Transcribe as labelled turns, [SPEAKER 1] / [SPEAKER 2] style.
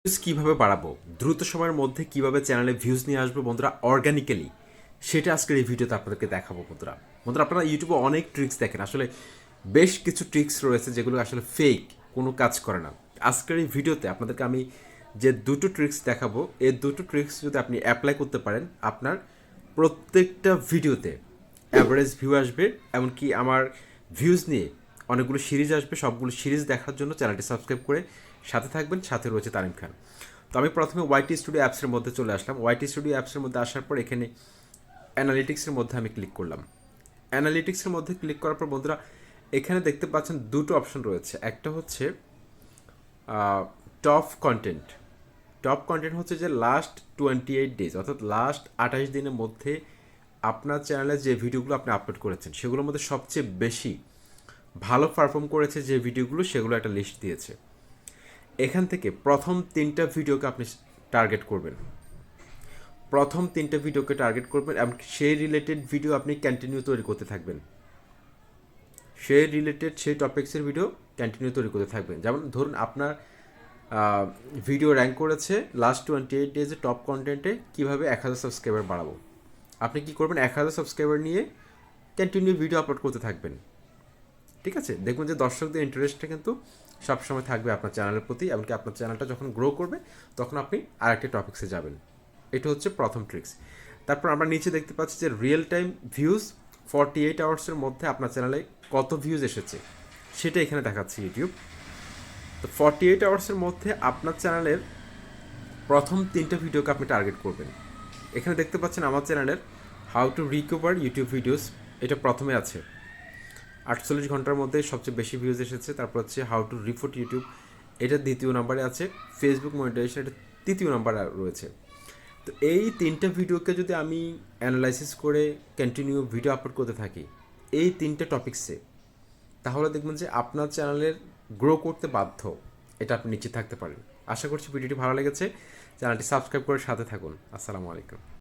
[SPEAKER 1] Views কীভাবে বাড়াবো, দ্রুত সময়ের মধ্যে কীভাবে চ্যানেলে ভিউজ নিয়ে আসবো বন্ধুরা অর্গানিক্যালি, সেটা আজকের এই ভিডিওতে আপনাদেরকে দেখাবো বন্ধুরা। আপনারা ইউটিউবে অনেক ট্রিক্স দেখেন, আসলে বেশ কিছু ট্রিক্স রয়েছে যেগুলো আসলে ফেক, কোনো কাজ করে না। আজকের এই ভিডিওতে আপনাদেরকে আমি যে দুটো ট্রিক্স দেখাবো, এই দুটো ট্রিক্স যদি আপনি অ্যাপ্লাই করতে পারেন, আপনার প্রত্যেকটা ভিডিওতে অ্যাভারেজ ভিউ আসবে। এমনকি আমার ভিউজ নিয়ে অনেকগুলো সিরিজ আসবে, সবগুলো সিরিজ দেখার জন্য চ্যানেলটি সাবস্ক্রাইব করে সাথে থাকবেন। সাথে রয়েছে তানিম খান। তো আমি প্রথমে ওয়াইটি স্টুডিও অ্যাপসের মধ্যে চলে আসলাম। ওয়াইটি স্টুডিও অ্যাপসের মধ্যে আসার পর এখানে অ্যানালিটিক্সের মধ্যে আমি ক্লিক করলাম। অ্যানালিটিক্সের মধ্যে ক্লিক করার পর বন্ধুরা এখানে দেখতে পাচ্ছেন দুটো অপশন রয়েছে। একটা হচ্ছে টপ কন্টেন্ট। টপ কন্টেন্ট হচ্ছে যে লাস্ট 28 ডেজ, অর্থাৎ লাস্ট 28 দিনের মধ্যে আপনার চ্যানেলে যে ভিডিওগুলো আপনি আপলোড করেছেন সেগুলোর মধ্যে সবচেয়ে বেশি ভালো পারফর্ম করেছে যে ভিডিওগুলো, সেগুলো একটা লিস্ট দিয়েছে। এখান থেকে প্রথম 3টা ভিডিওকে আপনি টার্গেট করবেন। প্রথম 3টা ভিডিওকে টার্গেট করবেন এবং সেই রিলেটেড ভিডিও আপনি কন্টিনিউ তৈরি করতে থাকবেন। সেই টপিক্সের ভিডিও কন্টিনিউ তৈরি করতে থাকবেন। যেমন ধরুন আপনার ভিডিও র্যাঙ্ক করেছে লাস্ট 28 ডেজে টপ কন্টেন্টে, কীভাবে 1000 সাবস্ক্রাইবার বাড়াবো। আপনি কি করবেন, 1000 সাবস্ক্রাইবার নিয়ে কন্টিনিউ ভিডিও আপলোড করতে থাকবেন। ঠিক আছে, দেখবেন যে দর্শকদের ইন্টারেস্টটা কিন্তু সবসময় থাকবে আপনার চ্যানেলের প্রতি। এমনকি আপনার চ্যানেলটা যখন গ্রো করবে তখন আপনি আরেকটি টপিক্সে যাবেন। এটা হচ্ছে প্রথম ট্রিক্স। তারপর আমরা নিচে দেখতে পাচ্ছি যে রিয়েল টাইম ভিউজ 48 আওয়ার্সের মধ্যে আপনার চ্যানেলে কত ভিউজ এসেছে সেটা এখানে দেখাচ্ছে ইউটিউব। তো 48 আওয়ার্সের মধ্যে আপনার চ্যানেলের প্রথম 3টা ভিডিওকে আপনি টার্গেট করবেন। এখানে দেখতে পাচ্ছেন আমার চ্যানেলের how to recover YouTube videos, এটা প্রথমে আছে। 48 ঘন্টার মধ্যে সবচেয়ে বেশি ভিউজ এসেছে। তারপর হচ্ছে হাউ টু রিপোর্ট ইউটিউব, এটা দ্বিতীয় নাম্বারে আছে। ফেসবুক মনিটাইজেশন, এটা তৃতীয় নাম্বারে রয়েছে। তো এই 3টা ভিডিওকে যদি আমি অ্যানালাইসিস করে কন্টিনিউ ভিডিও আপলোড করতে থাকি এই 3টে টপিক্সে, তাহলে দেখবেন যে আপনার চ্যানেলের গ্রো করতে বাধ্য, এটা আপনি নিশ্চিত থাকতে পারেন। আশা করছি ভিডিওটি ভালো লেগেছে। চ্যানেলটি সাবস্ক্রাইব করে সাথে থাকুন। আসসালামু আলাইকুম।